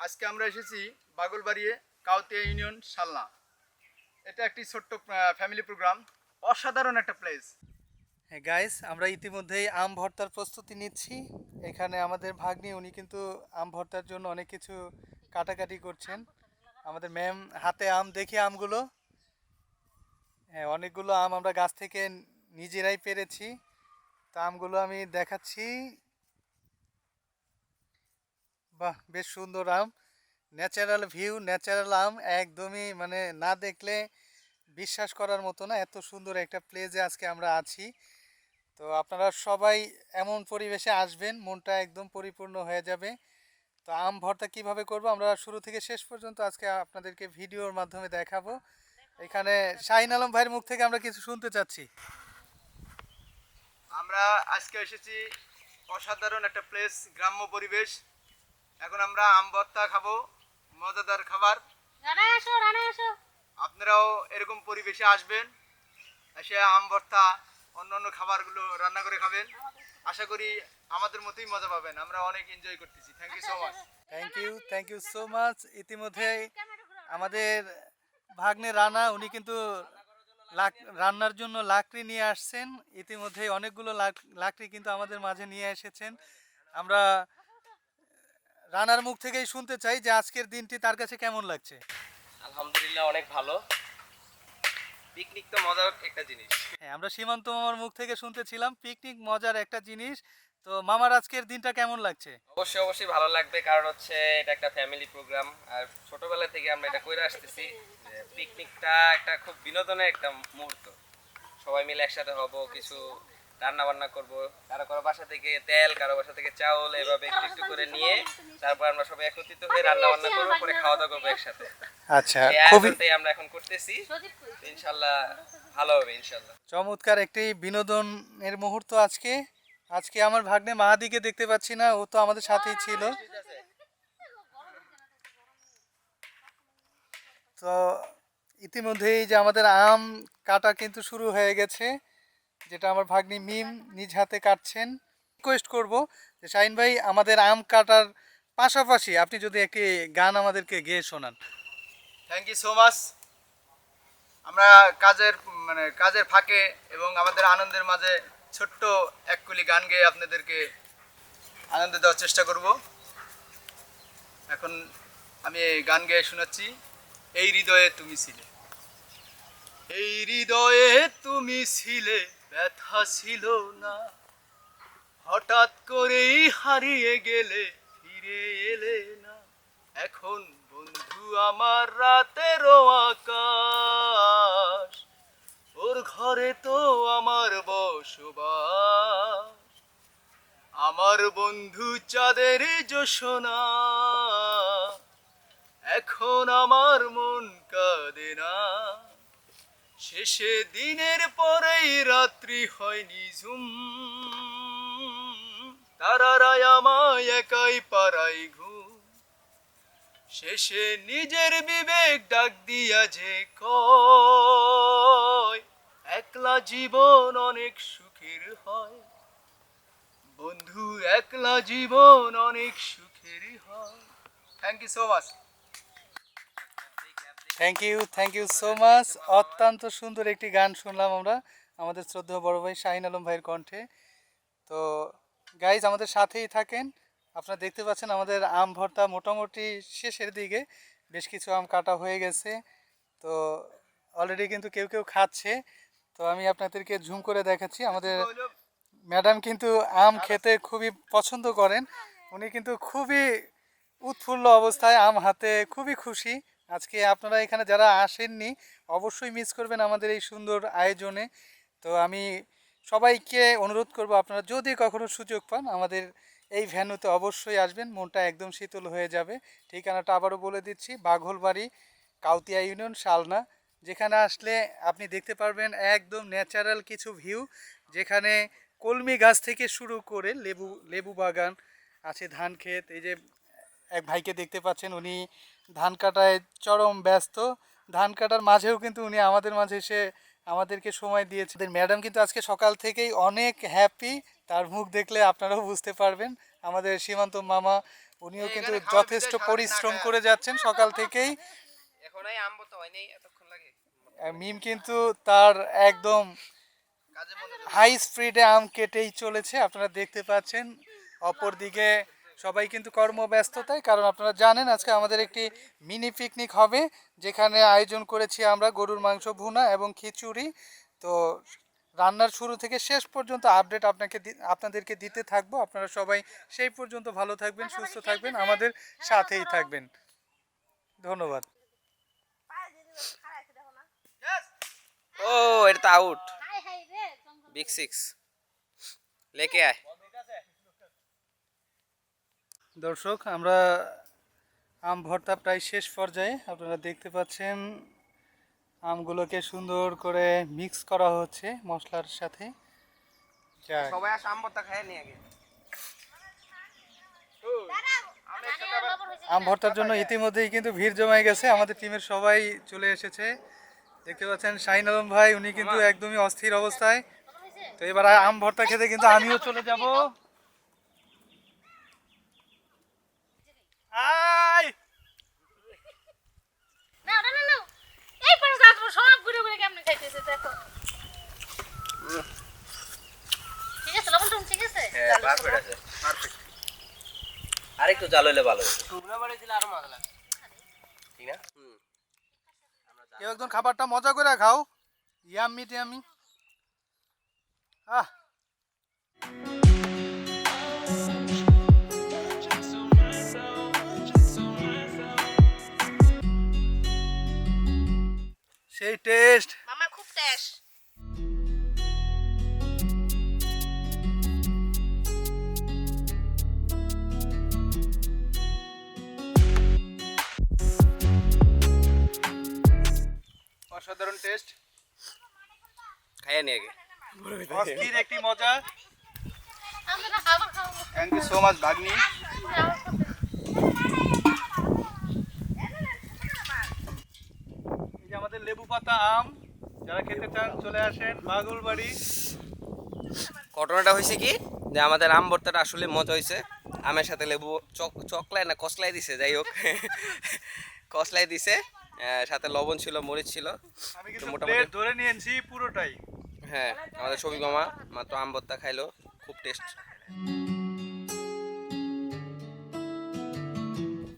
আজকে আমরা এসেছি বাগলবাড়ি কাউতিয়া ইউনিয়ন শালনা। এটা একটি ছোট্ট ফ্যামিলি প্রোগ্রাম, অসাধারণ একটা প্লেস। হ্যাঁ গাইস, আমরা ইতিমধ্যেই আম ভর্তার প্রস্তুতি নিচ্ছি। এখানে আমাদের ভাগ্নি উনি কিন্তু আম ভর্তার জন্য অনেক কিছু কাটাকাটি করছেন। আমাদের ম্যাম হাতে আম, দেখি আমগুলো। হ্যাঁ, অনেকগুলো আম আমরা গাছ থেকে নিজেরাই পেরেছি। তো আমগুলো আমি দেখাচ্ছি। বাহ, বেশ সুন্দর আম, ন্যাচারাল ভিউ, ন্যাচারাল আম, একদমই মানে না দেখলে বিশ্বাস করার মতো না, এত সুন্দর একটা প্লেসে আজকে আমরা আছি। তো আপনারা সবাই এমন পরিবেশে আসবেন, মনটা একদম পরিপূর্ণ হয়ে যাবে। তো আম ভর্তা কিভাবে করব আমরা শুরু থেকে শেষ পর্যন্ত আজকে আপনাদেরকে ভিডিওর মাধ্যমে দেখাবো। এখানে শাহিন আলম ভাইয়ের মুখ থেকে আমরা কিছু শুনতে চাচ্ছি। আমরা আজকে এসেছি অসাধারণ একটা প্লেস, গ্রাম্য পরিবেশ। এখন আমরা আম ভর্তা খাবো, মজাদার খাবার। রানা আসো, রানা আসো। আপনারাও এরকম পরিবেশে আসবেন, এসে আম ভর্তা অন্যান্য খাবারগুলো রান্না করে খাবেন। আশা করি আমাদের মতোই মজা পাবেন। আমরা অনেক এনজয় করতেছি। Thank you so much. Thank you so much. ইতিমধ্যেই আমাদের ভাগ্নে রানা উনি কিন্তু রান্নার জন্য লাকড়ি নিয়ে আসছেন। ইতিমধ্যেই অনেকগুলো লাকড়ি কিন্তু আমাদের মাঝে নিয়ে এসেছেন। আমরা রানার মুখ থেকেই শুনতে চাই যে আজকের দিনটি তার কাছে কেমন লাগছে। আলহামদুলিল্লাহ অনেক ভালো। পিকনিক তো মজার একটা জিনিস। হ্যাঁ, আমরা সীমান্ত মামার মুখ থেকে শুনতেছিলাম পিকনিক মজার একটা জিনিস। তো মামার আজকের দিনটা কেমন লাগছে? অবশ্যই অবশ্যই ভালো লাগবে, কারণ হচ্ছে এটা একটা ফ্যামিলি প্রোগ্রাম, আর ছোটবেলা থেকে আমরা এটা করে আসতেছি যে পিকনিকটা একটা খুব বিনোদনের একটা মুহূর্ত। সবাই মিলে একসাথে হব, কিছু রান্না বান্না করব, কারো কারো বাসা থেকে তেল, কারো বাসা থেকে চাউল, এভাবে একটু একটু করে নিয়ে তারপর আমরা সবাই একত্রিত হয়ে রান্না বান্না করবো, পরে খাওয়া দাওয়া করবো একসাথে। আচ্ছা, এই খুবই আয়োজনটাই আমরা এখন করতেছি। তো ইনশাল্লাহ ভালো হবে ইনশাল্লাহ। চমৎকার একটি বিনোদনের মুহূর্ত আজকে। আজকে আমার ভাগ্নে মাহাদিকে দেখতে পাচ্ছি না, ও তো আমাদের সাথেই ছিল। তো ইতিমধ্যেই যে আমাদের আম কাটা কিন্তু শুরু হয়ে গেছে, যেটা আমার ভাগ্নি মিম নিজ হাতে কাটছেন। রিকোয়েস্ট করব যে শাহিন ভাই, আমাদের আম কাটার পাশাপাশি আপনি যদি একটি গান আমাদেরকে গেয়ে শোনান। Thank you so much. আমরা কাজের ফাঁকে এবং আমাদের আনন্দের মাঝে ছোট্ট এক কুলি গান গেয়ে আপনাদেরকে আনন্দ দেওয়ার চেষ্টা করব। এখন আমি এই গান গেয়ে শোনাচ্ছি। এই হৃদয়ে তুমি ছিলে, এই হৃদয়ে তুমি ছিলে, ব্যথা ছিল না। হঠাৎ করেই হারিয়ে গেলে, ফিরে এলে না। এখন বন্ধু আমার রাতেরও আকাশ, ওর ঘরে তো আমার বসবাস। আমার বন্ধু চাঁদের জোছনা, এখন আমার মন কাঁদে না। শেষে দিনের পরেই রাত্রি হয় নিঝুম, তারারাই আমায় একাই পারাই ঘুম। শেষে নিজের বিবেক ডাক দিয়া যে কয়, একলা জীবন অনেক সুখের হয়। বন্ধু, একলা জীবন অনেক সুখের হয়। Thank you so much. Thank you so much. অত্যন্ত সুন্দর একটি গান শুনলাম আমরা আমাদের শ্রদ্ধেয় বড় ভাই শাহিন আলম ভাইয়ের কণ্ঠে। তো গাইজ, আমাদের সাথেই থাকেন। আপনারা দেখতে পাচ্ছেন আমাদের আম ভর্তা মোটামুটি শেষের দিকে, বেশ কিছু আম কাটা হয়ে গেছে। তো অলরেডি কিন্তু কেউ কেউ খাচ্ছে। তো আমি আপনাদেরকে ঝুম করে দেখাচ্ছি, আমাদের ম্যাডাম কিন্তু আম খেতে খুবই পছন্দ করেন। উনি কিন্তু খুবই উৎফুল্ল অবস্থায় আম হাতে, খুবই খুশি। আজকে আপনারা এখানে যারা আসেননি অবশ্যই মিস করবেন আমাদের এই সুন্দর আয়োজনে। তো আমি সবাইকে অনুরোধ করব, আপনারা যদি কখনো সুযোগ পান আমাদের এই ভ্যানুতে অবশ্যই আসবেন, মনটা একদম শীতল হয়ে যাবে। ঠিকানাটা আবারও বলে দিচ্ছি, বাঘলবাড়ি কাউতিয়া ইউনিয়ন শালনা। যেখানে আসলে আপনি দেখতে পারবেন একদম ন্যাচারাল কিছু ভিউ, যেখানে কলমি গাছ থেকে শুরু করে লেবু লেবু বাগান আছে, ধান ক্ষেত। এই যে এক ভাইকে দেখতে পাচ্ছেন, উনি ধান কাটায় চরম ব্যস্ত। ধান কাটার মাঝেও কিন্তু উনি আমাদের মাঝে এসে আমাদেরকে সময় দিয়েছে। ম্যাডাম কিন্তু আজকে সকাল থেকেই অনেক হ্যাপি, তার মুখ দেখলে আপনারাও বুঝতে পারবেন। আমাদের সীমান্ত মামা উনিও কিন্তু এখানে খাওয়া যথেষ্ট বিদায় সারাদিন না পরিশ্রম খায়া। করে যাচ্ছেন সকাল থেকেই। এখন এই আম ভর্তা হয়নি, এতক্ষণ লাগে। মিম কিন্তু তার একদম কাজে মনোযোগ। হাই স্পিডে আম কেটেই চলেছে, আপনারা দেখতে পাচ্ছেন। অপরদিকে সবাই কিন্তু কর্মব্যস্ততায়, কারণ আপনারা জানেন আজকে আমাদের একটি মিনি পিকনিক হবে, যেখানে আয়োজন করেছি আমরা গরুর মাংস ভুনা এবং খিচুড়ি। তো রান্নার শুরু থেকে শেষ পর্যন্ত আপডেট আপনাদেরকে দিতে থাকবো। আপনারা সবাই সেই পর্যন্ত ভালো থাকবেন, সুস্থ থাকবেন, আমাদের সাথেই থাকবেন। ধন্যবাদ। Yes! ও এটা তো আউট। হাই হাই রে জঙ্গল বিগ 6 লেকে আয়। দর্শক, আমরা আম ভর্তা প্রায় শেষ পর্যায়ে। আপনারা দেখতে পাচ্ছেন আমগুলোকে সুন্দর করে মিক্স করা হচ্ছে মশলার সাথে। যাক, সবাই আস আম ভর্তা খায় নি আগে। আম ভর্তার জন্য ইতিমধ্যেই কিন্তু ভিড় জমে গেছে, আমাদের টিমের সবাই চলে এসেছে। দেখতে পাচ্ছেন শাহিন আলম ভাই, উনি কিন্তু একদমই অস্থির অবস্থায়। তো এবার আম ভর্তা খেতে কিন্তু আমিও চলে যাব। আয় না না না না এই পারে যাবো সব ঘুরে ঘুরে কেমনে খাইতেছে দেখো ঠিক আছে লবণ টুন ঠিক আছে হ্যাঁ পারফেক্ট আছে, পারফেক্ট। আরেকটু জাল হইলে ভালো হতো। টুকরা বাড়ি দিলে আরো মজা লাগে, ঠিক না? কেউ একজন খাবারটা মজা করে খাও। ইয়াম্মি টিয়াম্মি। আহ, সেই টেস্ট। মামা খুব টেস্ট অসাধারণ টেস্ট, খাইয়া নি আগে। অস্থির একটি মজা। আমরা খাবার খাবো থ্যাংক ইউ সো মাচ ভাগ্নি। এই যে আমাদের লেবু পাতা আম, যারা খেতে চান চলে আসেন বাগুলবাড়ি। ঘটনাটা হয়েছে কি, যে আমাদের আম ভর্তাটা আসলে মজা হয়েছে। আমের সাথে লেবু চকলাই না কসলাই দিছে, যাই হোক কসলাই দিছে, সাথে লবণ ছিল, মরিচ ছিল। আমি তো কিন্তু মোটামুটি প্লেট ধরে নিয়েছি পুরোটাই। হ্যাঁ, আমাদের শফিক মামা মাত্র আম ভর্তা খাইলো, খুব টেস্ট।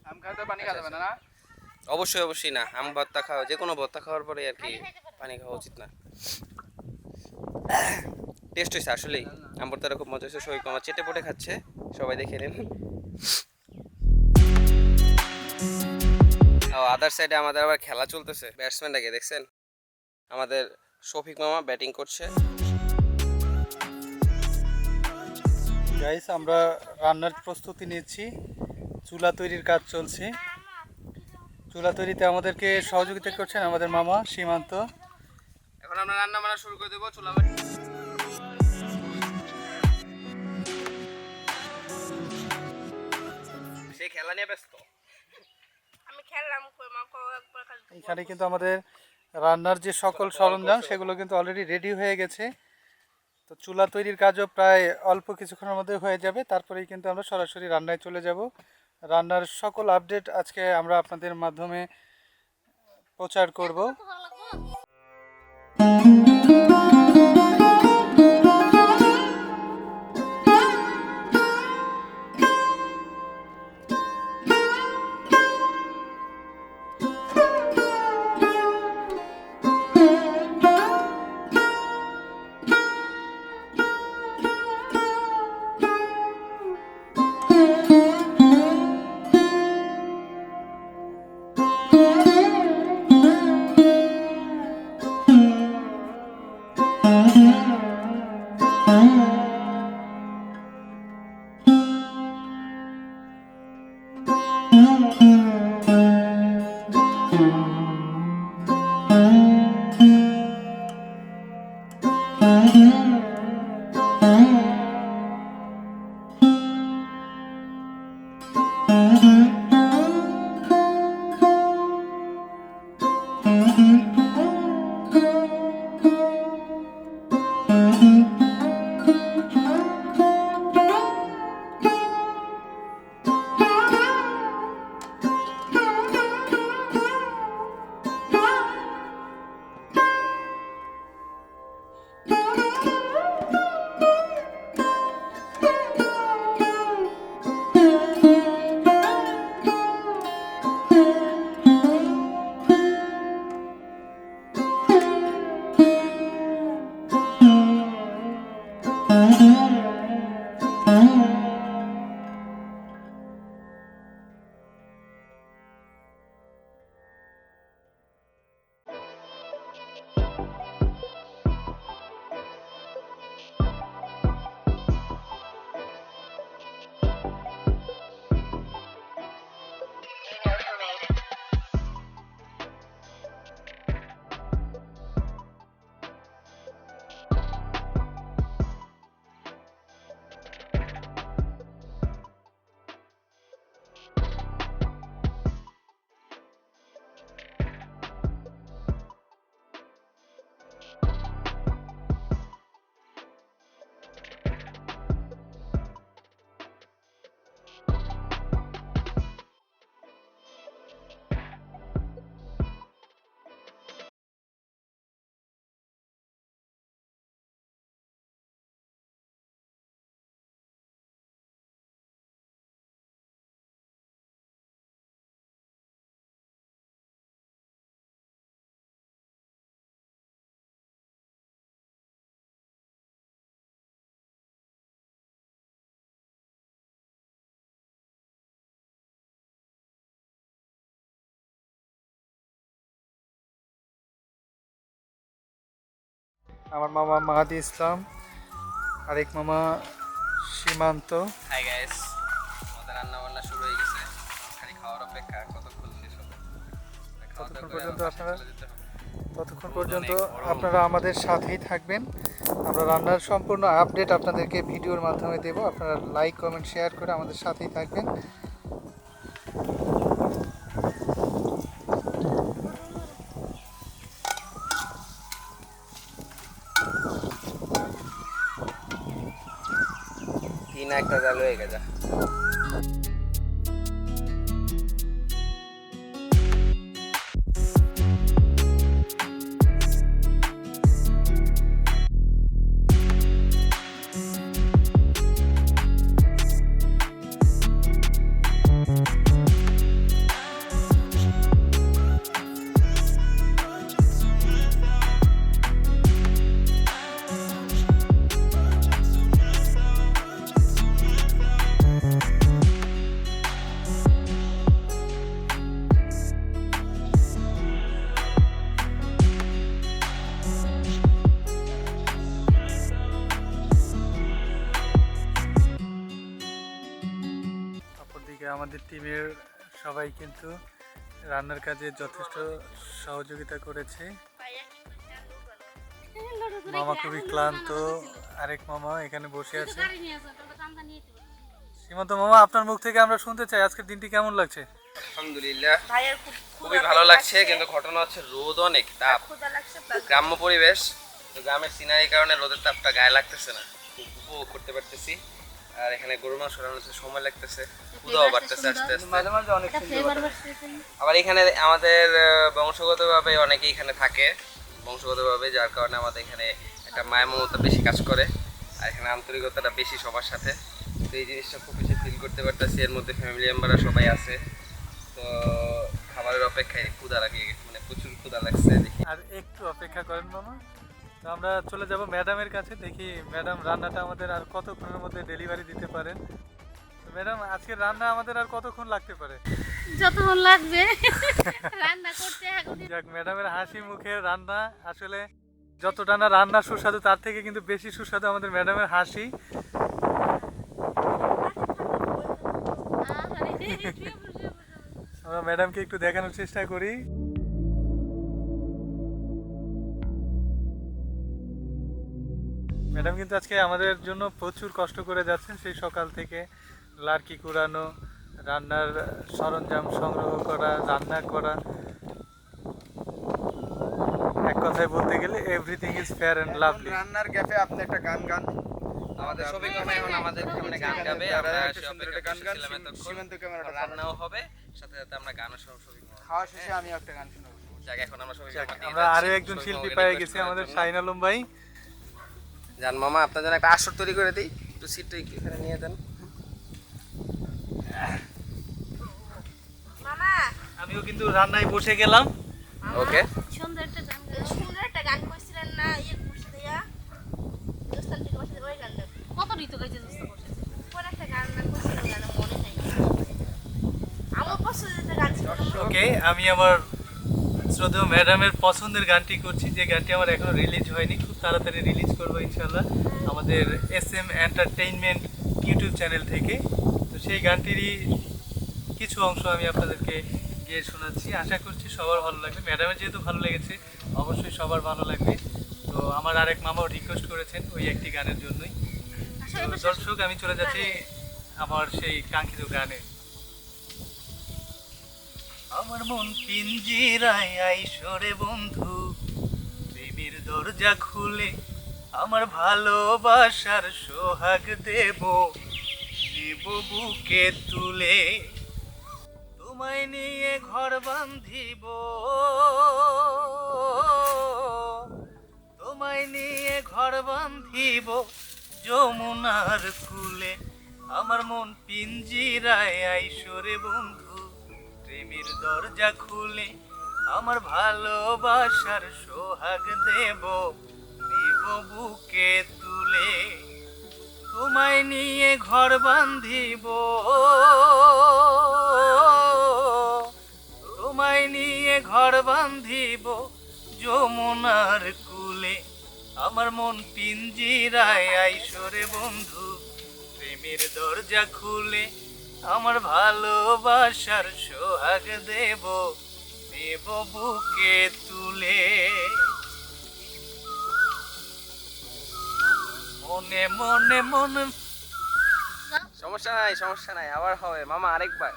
আম খাওয়া তো পানি খাওয়া যাবে না না? অবশ্যই অবশ্যই না, আম ভর্তা খাওয়া, যে কোনো ভর্তা খাওয়ার পরে আর কি পানি খাওয়া উচিত না। টেস্ট হয়েছে আসলেই, আম ভর্তাটা খুব মজা হয়েছে। শফিক মামা চেটে পটে খাচ্ছে, সবাই দেখে নিন। ও আদার সাইডে আমাদের আবার খেলা চলতেছে, ব্যাটসম্যানটাকে দেখছেন? আমাদের শফিক মামা ব্যাটিং করছে। গাইস, আমরা রান্নার প্রস্তুতি নিচ্ছি, চুলা তৈরির কাজ চলছে। চুলা তৈরিতে আমাদেরকে সহযোগিতা করছেন আমাদের মামা সীমান্ত। এখন আমরা রান্না বান্না শুরু করে দেবো। চুলা সে খেলা নিয়ে ব্যস্ত। আমি খেললাম কই মা কো একবার খালি এখানে কিন্তু আমাদের রান্নার যে সকল সরঞ্জাম সেগুলো কিন্তু অলরেডি রেডি হয়ে গেছে। তো চুলা তৈরির কাজও প্রায় অল্প কিছুক্ষণের মধ্যে হয়ে যাবে, তারপরেই কিন্তু আমরা সরাসরি রান্নায় চলে যাব। রান্নার সকল আপডেট আজকে আমরা আপনাদের মাধ্যমে প্রচার করব। ভালো লাগবে আমার মামা মাহাদি ইসলাম, আরেক মামা সীমান্ত। হাই গাইস, আমাদের রান্না বান্না শুরু হয়ে গেছে, খালি খাওয়ার অপেক্ষা। কতক্ষণ শেষ হবে? ততক্ষণ পর্যন্ত আপনারা আমাদের সাথেই থাকবেন। আমরা রান্নার সম্পূর্ণ আপডেট আপনাদেরকে ভিডিওর মাধ্যমে দেব। আপনারা লাইক কমেন্ট শেয়ার করে আমাদের সাথেই থাকবেন। তিন একটা জাল হয়ে গেছে। অপরদিকে আমাদের টিমের সবাই কিন্তু রান্নার কাজে যথেষ্ট সহযোগিতা করেছে। মামা খুবই ক্লান্ত, আরেক মামা এখানে বসে আছে। সীমান্ত মামা, আপনার মুখ থেকে আমরা শুনতে চাই আজকের দিনটি কেমন লাগছে? আলহামদুলিল্লাহ খুবই ভালো লাগছে, কিন্তু ঘটনা হচ্ছে রোদ অনেক তাপ, গ্রাম্য পরিবেশ তো, গ্রামের সিনারির কারণে রোদের তাপটা গায়ে লাগতেছে না, খুব উপভোগ করতে পারতেছি। আর এখানে গরুর মাংস রান্নাতে সময় লাগতেছে, ক্ষুধাও বাড়তেছে আস্তে আস্তে। মাঝে মাঝে অনেক আবার এখানে আমাদের বংশগতভাবে অনেকে এখানে থাকে, বংশগতভাবে, যার কারণে আমাদের এখানে একটা মায়া মমতা বেশি কাজ করে, আর এখানে আন্তরিকতাটা বেশি সবার সাথে। তো এই জিনিসটা খুব বেশি ফিল করতে পারতেছি। এর মধ্যে ফ্যামিলি মেম্বাররা সবাই আছে, তো খাবারের অপেক্ষায় ক্ষুধা লাগে, মানে প্রচুর ক্ষুধা লাগছে। দেখি আর একটু অপেক্ষা করেন মামা, তো আমরা চলে যাব ম্যাডামের কাছে। দেখি ম্যাডাম রান্নাটা আমাদের আর কতক্ষণের মধ্যে ডেলিভারি দিতে পারেন। ম্যাডাম, আজকের রান্না আমাদের আর কতক্ষণ লাগতে পারে? যতক্ষণ লাগবে রান্না করতে। যাক, ম্যাডামের হাসি মুখে রান্না, আসলে যতটা না রান্না সুস্বাদু তার থেকে কিন্তু বেশি সুস্বাদু আমাদের ম্যাডামের হাসি। আমরা ম্যাডামকে একটু দেখানোর চেষ্টা করি। ম্যাডাম কিন্তু আজকে আমাদের জন্য প্রচুর কষ্ট করে যাচ্ছেন, সেই সকাল থেকে লার্কি কুড়ানো, রান্নার সরঞ্জাম সংগ্রহ করা, রান্না করা। এক কথায় বলতে গেলে everything is fair and lovely. রান্নার গ্যাপে আপনি একটা গান গান। আমাদের সবাই এখন আমাদের সামনে গান গাবে, আমরা গান গান। সীমান্ত সীমান্ত ক্যামেরাটা রান্নাও হবে, সাথে সাথে আমরা গানও সব সবই খাওয়া শেষে আমি একটা গান শোনাবো। যাক, এখন আমরা সবাই আমরা আরো একজন শিল্পী পেয়ে গেছি, আমাদের শাহিন আলম ভাই। জান মামা, আপনার জন্য একটা আসর তৈরি করে দিই, একটু সিটটা এখানে নিয়ে যান। মামা আমিও কিন্তু রান্নায় বসে গেলাম। ওকে, সুন্দর একটা গান সুন্দর একটা গান করছিলেন না, ইয়ে করছে দিয়া দোস্তান থেকে বসে ওই গানটা তো গাইতে চেষ্টা করছি। কোন একটা গান না করছিল গান মনে নাই আমার পছন্দের গান ছিল ওকে, আমি আমার শ্রদ্ধেয় ম্যাডামের পছন্দের গানটি করছি, যে গানটি আমার এখনো রিলিজ হয়নি, খুব তাড়াতাড়ি রিলিজ করবো ইনশাল্লাহ আমাদের SM এন্টারটেইনমেন্ট ইউটিউব চ্যানেল থেকে। তো সেই গানটিরই কিছু অংশ আমি আপনাদেরকে গিয়ে শোনাচ্ছি, আশা করছি সবার ভালো লাগবে। ম্যাডামের যেহেতু ভালো লেগেছে অবশ্যই সবার ভালো লাগবে। তো আমার আরেক মামাও রিকোয়েস্ট করেছেন ওই একটি গানের জন্যই। তো দর্শক, আমি চলে যাচ্ছি আমার সেই কাঙ্ক্ষিত গানে। আমার মন পিঞ্জিরায় আইসরে বন্ধু, প্রেমের দরজা খুলে আমার ভালোবাসার সোহাগ দেব, নেব বুকে তুলে, তোমায় নিয়ে ঘর বাঁধিব, তোমায় নিয়ে ঘর বাঁধিব যমুনার কূলে। আমার মন পিঞ্জিরায় আইসরে বন্ধু, প্রেমের দরজা খুলে আমার ভালোবাসার সোহাগ দেব, নেব বুকে তুলে, তোমায় নিয়ে ঘর বাঁধিব, তোমায় নিয়ে ঘর বাঁধিব যমুনার কূলে। আমার মন পিঞ্জিরায় আইসরে বন্ধু, প্রেমের দরজা খুলে আমার ভালোবাসার সোহাগ দেব, নেব বুকে তুলে। মনে মনে মনে সমস্যা নাই, আবার হবে মামা, আরেকবার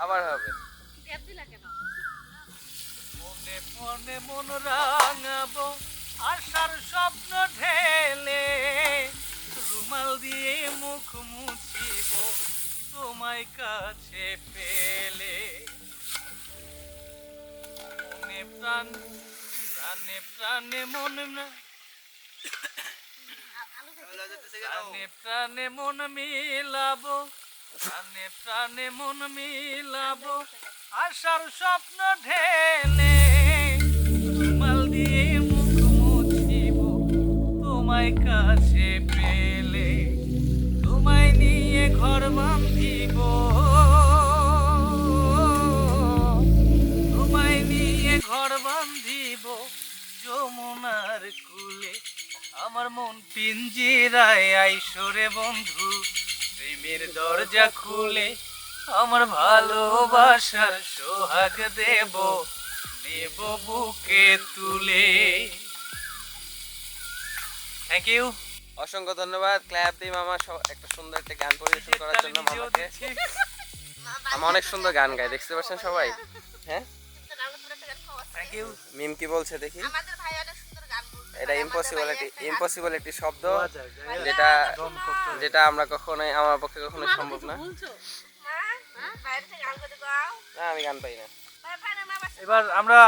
আবার হবে। গ্যাপ দিলা কেন? মনে মনে মন রাঙাবো আশার স্বপ্ন ঢেলে, রুমাল দিয়ে মুখ মুছিব তোমায় কাছে পেলে। মনে প্রাণে প্রাণে মনে প্রাণে প্রাণে মন মিলাবো, প্রাণে প্রাণে মন মিলাবো আশার স্বপ্ন ঢেলে, রুমাল দিয়ে মুখ মুছিব তোমায় কাছে পেলে, তোমায় নিয়ে ঘর বাঁধিব, তোমায় নিয়ে ঘর বাঁধিব যমুনার কূলে। আমার মন পিঞ্জিরায় আইসরে বন্ধু, প্রেমের দরজা খুলে আমার ভালোবাসার সোহাগ দেব, নেব বুকে তুলে। থ্যাংক ইউ, অসংখ্য ধন্যবাদ। ক্ল্যাপ দিই মামা, একটা সুন্দর একটা গান পরিবেশন করার জন্য মামাকে। মামা অনেক সুন্দর গান গায়, দেখতে পাচ্ছেন সবাই। হ্যাঁ, থ্যাংক ইউ। মিম কি বলছে দেখি। আমাদের ভাই অনেক সুন্দর গান বলছে এটা ইম্পসিবল একটি শব্দ, যেটা আমরা কখনোই, আমার পক্ষে কখনোই সম্ভব না। বলছো বাইরে থেকে গান করে দাও না, আমি গান পাই না। এবার আমরা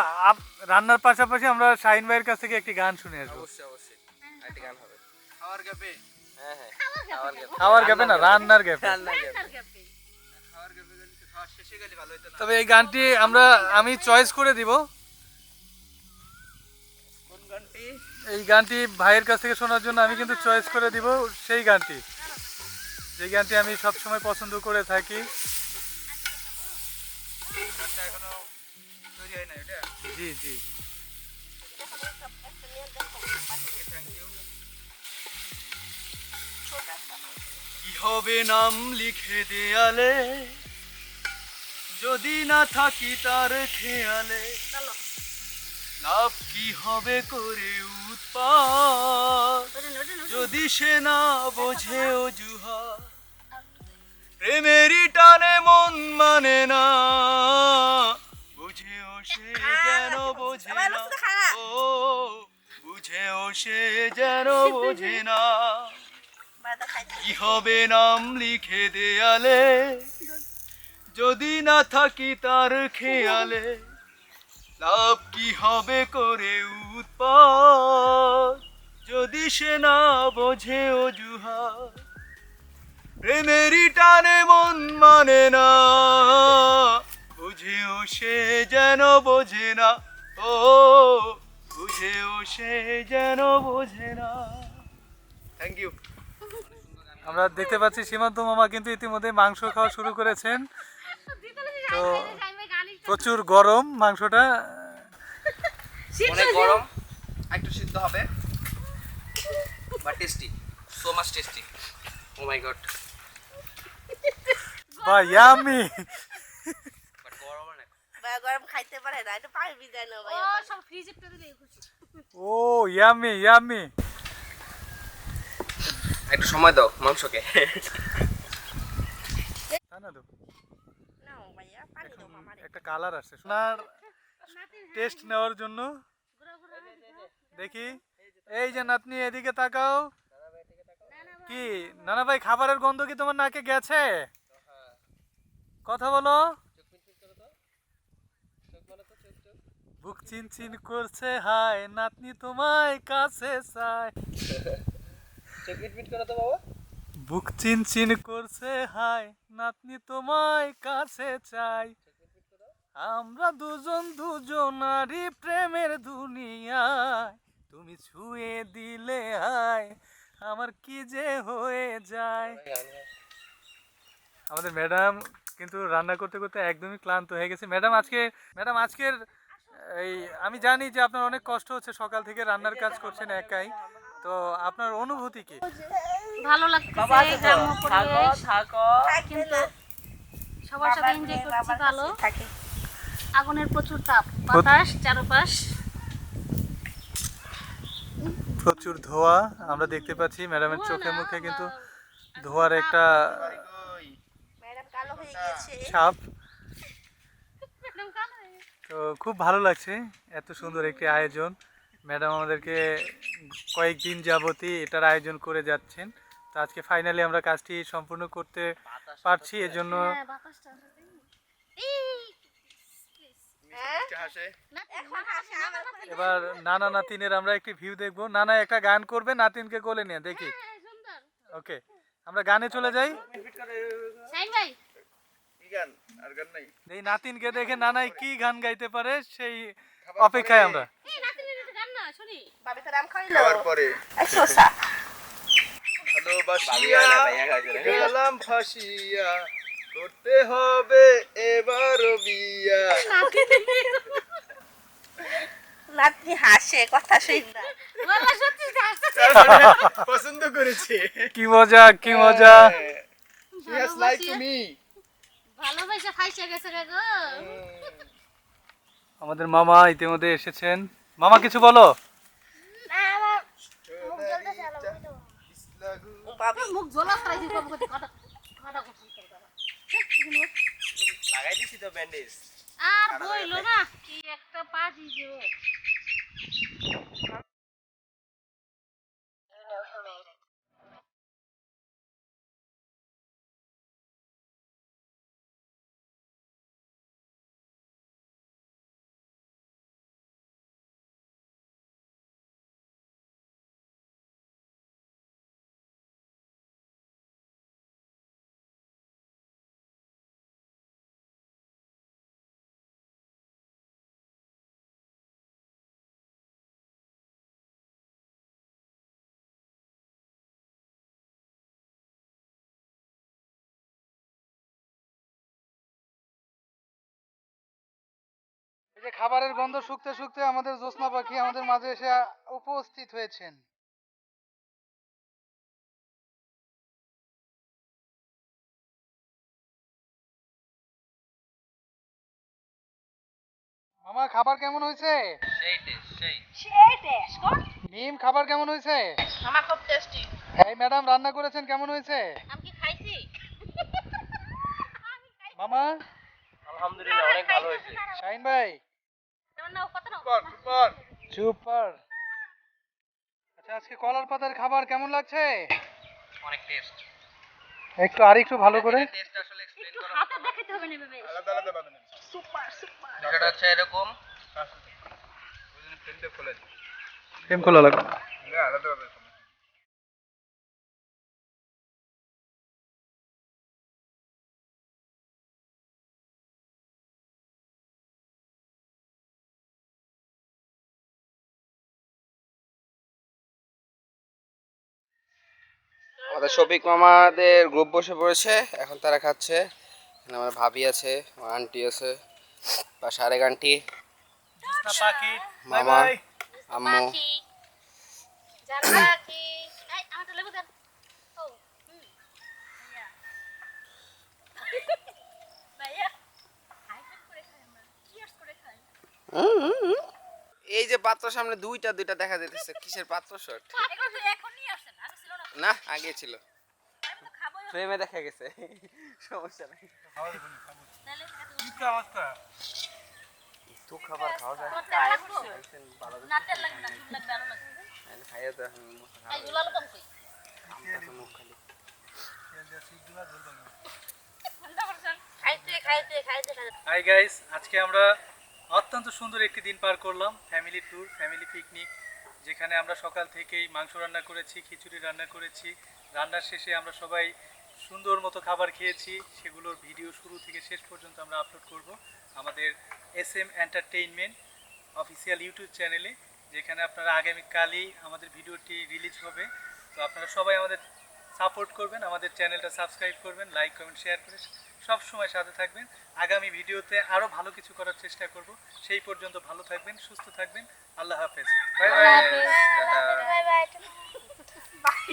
রান্নার পাশাপাশি আমরা শাহিন ভাইয়ের কাছ থেকে একটি গান শুনে আসবো। অবশ্যই একটা গান হবে। খাওয়ার গ্যাপে হ্যাঁ, খাওয়ার গ্যাপে না, রান্নার গ্যাপে। রান্নার গ্যাপে। খাওয়ার গ্যাপে গেলে তো খাওয়া শেষে গেলে ভালো হতো না। তবে এই গানটি আমি চয়েস করে দিব। কোন গানটি? এই গানটি ভাইয়ের কাছ থেকে শোনার জন্য আমি কিন্তু চয়েস করে দিব সেই গানটি, যে গানটি আমি সবসময় পছন্দ করে থাকি। গানটা এখনো তৈরি হয় না এটা। জি জি। Thank you. কি হবে নাম লিখে দেয়ালে, যদি না থাকি তার খেয়ালে, লাভ কি হবে করে উৎপাত, যদি সে না বোঝে অজুহাত, প্রেমেরই টানে মন মানে না, বুঝেও সে যেন বোঝে না, ও বুঝেও সে যেন বোঝে না। কি হবে নাম লিখে দেয়ালে, যদি না থাকি তার খেয়ালে, লাভ কি হবে করে উৎপাত, যদি সে না বোঝে অজুহাত, প্রেমেরই টানে মন মানে না, বুঝেও সে যেন বোঝে না, ও বুঝেও সে যেন বোঝে না। Thank you. আমরা দেখতে পাচ্ছি সীমান্ত মামা কিন্তু ইতিমধ্যে মাংস খাওয়া শুরু করেছেন। তো প্রচুর গরম মাংসটা। অনেক গরম, একটু সিদ্ধ হবে, but tasty, so much tasty. Oh my god, বা ইয়ামি। বাট গরম অনেক। ভাই গরম খাইতে পারে না, একটু পানি ভিজায় নাও ভাই। ও সব ফ্রিজে দিলে খুশি। ও ইয়ামি ইয়ামি। একটু সময় দাও মাংসকে। তা না তো, নাও ভাইয়া পানি দাও মামারে। একটা কালার আসছে সোনার টেস্ট নেওয়ার জন্য। দেখি এই যে নাতনি এদিকে তাকাও। কি নানা ভাই খাবারের গন্ধ কি তোমার নাকে গেছে? কথা বলো। বুক চিন চিন করছে হায় নাতনি তোমায় কাছে চায়। চোখ মিটমিট করো তো বাবা। বুক চিন চিন করছে হায় নাতনি তোমায় কাছে চাই। আমরা দুজন দুজনারই প্রেমের দুনিয়ায়, তুমি ছুঁয়ে দিলে হায় আমার কি যে হয়ে যায়। আমাদের ম্যাডাম কিন্তু রান্না করতে করতে একদমই ক্লান্ত হয়ে গেছে। ম্যাডাম আজকের এই আমি জানি যে আপনার অনেক কষ্ট হচ্ছে, সকাল থেকে রান্নার কাজ করছেন একাই, তো আপনার অনুভূতি কি? ভালো লাগতেছে গ্রাম্য পরিবেশ, কিন্তু সবার সাথে এনজয় করছি ভালো। থাকে আগুনের প্রচুর তাপ, বাতাস চারপাশ। প্রচুর ধোঁয়া আমরা দেখতে পাচ্ছি, ম্যাডামের চোখে মুখে কিন্তু ধোঁয়ার একটা ম্যাডাম কালো হয়ে গেছে। ছাপ। তো খুব ভালো লাগছে, এত সুন্দর একটি আয়োজন। ম্যাডাম আমাদেরকে কয়েকদিন যাবতই এটার আয়োজন করে যাচ্ছেন। তো আজকে ফাইনালি আমরা কাজটি সম্পূর্ণ করতে পারছি, এজন্য হ্যাঁ, বাতাসটা এখন হাসে আমার কথা। এবার নানা নাতিনের আমরা একটি ভিউ দেখবো। নানা একটা গান করবে, নাতিনকে কোলে নিয়ে দেখি। সুন্দর। ওকে, আমরা গানে চলে যাই। সাইন ভাই কি গান আর গান নাই? এই নাতিনকে দেখে নানাই কি গান গাইতে পারে সেই অপেক্ষায় আমরা। এই নাতিনের একটা গান না শুনি। ভাবি তো নাম খাইলো। খাওয়ার পরে এই শসা। ভালোবাসিয়া গেলাম ফাঁসিয়া, করতে হবে এবারও বিয়া। নাতনি হাসে কথা শুন না। বাবা সত্যি হাসতেছে। তারপরে পছন্দ করেছে। কি মজা কি মজা। She has lied to me. ভালোবাসা ফাইসা গেছে রে গো। আমাদের মামা ইতিমধ্যে এসেছেন। মামা কিছু বলো। ভাবি মুখ ঝোলা ফ্রাই দিব কথা কথা কথা লাগাই দিছি তো ব্যান্ডেজ। আর বইলো না কি একটা পাজি যে। এই যে খাবারের গন্ধ শুকতে শুকতে আমাদের জ্যোৎস্না পাখি আমাদের মাঝে এসে উপস্থিত হয়েছেন। মামা খাবার কেমন হয়েছে? সেই টেস্ট সেই। সেই টেস্ট কর। মিম খাবার কেমন হয়েছে? আমার খুব টেস্টি। এই ম্যাডাম রান্না করেছেন কেমন হয়েছে? আমি কি খাইছি? মামা আলহামদুলিল্লাহ অনেক ভালো হয়েছে। শাহিন ভাই তোমার নাও কত নাও? সুপার। সুপার। আচ্ছা আজকে কলার পাতার খাবার কেমন লাগছে? অনেক টেস্ট। একটু আর একটু ভালো করে। টেস্ট আসলে এক্সপ্লেইন একটু করা হাতে দেখাইতে হবে না বেবে। আলাদা আলাদা বানানো। Super super. এটা হচ্ছে এরকম। ওই জন্য ফ্রেন্ডে খোলে। ফ্রেম খোলা লাগবে। না আলাদা আলাদা। আমাদের শফিক মামাদের গ্রুপ বসে পড়েছে, এখন তারা খাচ্ছে। এখানে আমার ভাবি আছে, আমার আন্টি আছে, পাশে আরেক আন্টি, পাখি মামা, আম্মু। পাখি জান পাখি এই আমারটা লেবু দেন ও ভাইয়া ভাইয়া হাইফাই করে খাই আমরা চিয়ার্স করে খাই এই যে পাত্র সামনে দুইটা দেখা যাইতেছে, কিসের পাত্র শট? এগুলো তো এখন নিয়ে আসছেন আগে ছিল না না, আগে ছিল, আমি তো খাবোই ফ্রেমে দেখা গেছে, সমস্যা নাই। তাহলে কি অবস্থা? তো খাবার খাওয়া যায়, করতে লাগবো না তেল লাগবে না চুল লাগবে আরো লাগবে খাইয়ে তো এখন এই গুলাল কম কই মুখ খালি। খাইতে খাইতে খাইতে হাই গাইস, আজকে আমরা অত্যন্ত সুন্দর একটি দিন পার করলাম, ফ্যামিলি ট্যুর, ফ্যামিলি পিকনিক, যেখানে আমরা সকাল থেকেই মাংস রান্না করেছি, খিচুড়ি রান্না করেছি। রান্নার শেষে আমরা সবাই সুন্দর মতো খাবার খেয়েছি, সেগুলোর ভিডিও শুরু থেকে শেষ পর্যন্ত আমরা আপলোড করব আমাদের SM এন্টারটেইনমেন্ট অফিসিয়াল ইউটিউব চ্যানেলে, যেখানে আপনারা আগামীকালই আমাদের ভিডিওটি রিলিজ হবে। তো আপনারা সবাই আমাদের সাপোর্ট করবেন, আমাদের চ্যানেলটা সাবস্ক্রাইব করবেন, লাইক কমেন্ট শেয়ার করে সব সময় সাথে থাকবেন। আগামী ভিডিওতে আরও ভালো কিছু করার চেষ্টা করব। সেই পর্যন্ত ভালো থাকবেন, সুস্থ থাকবেন। আল্লাহ হাফেজ, bye bye. Bye bye bye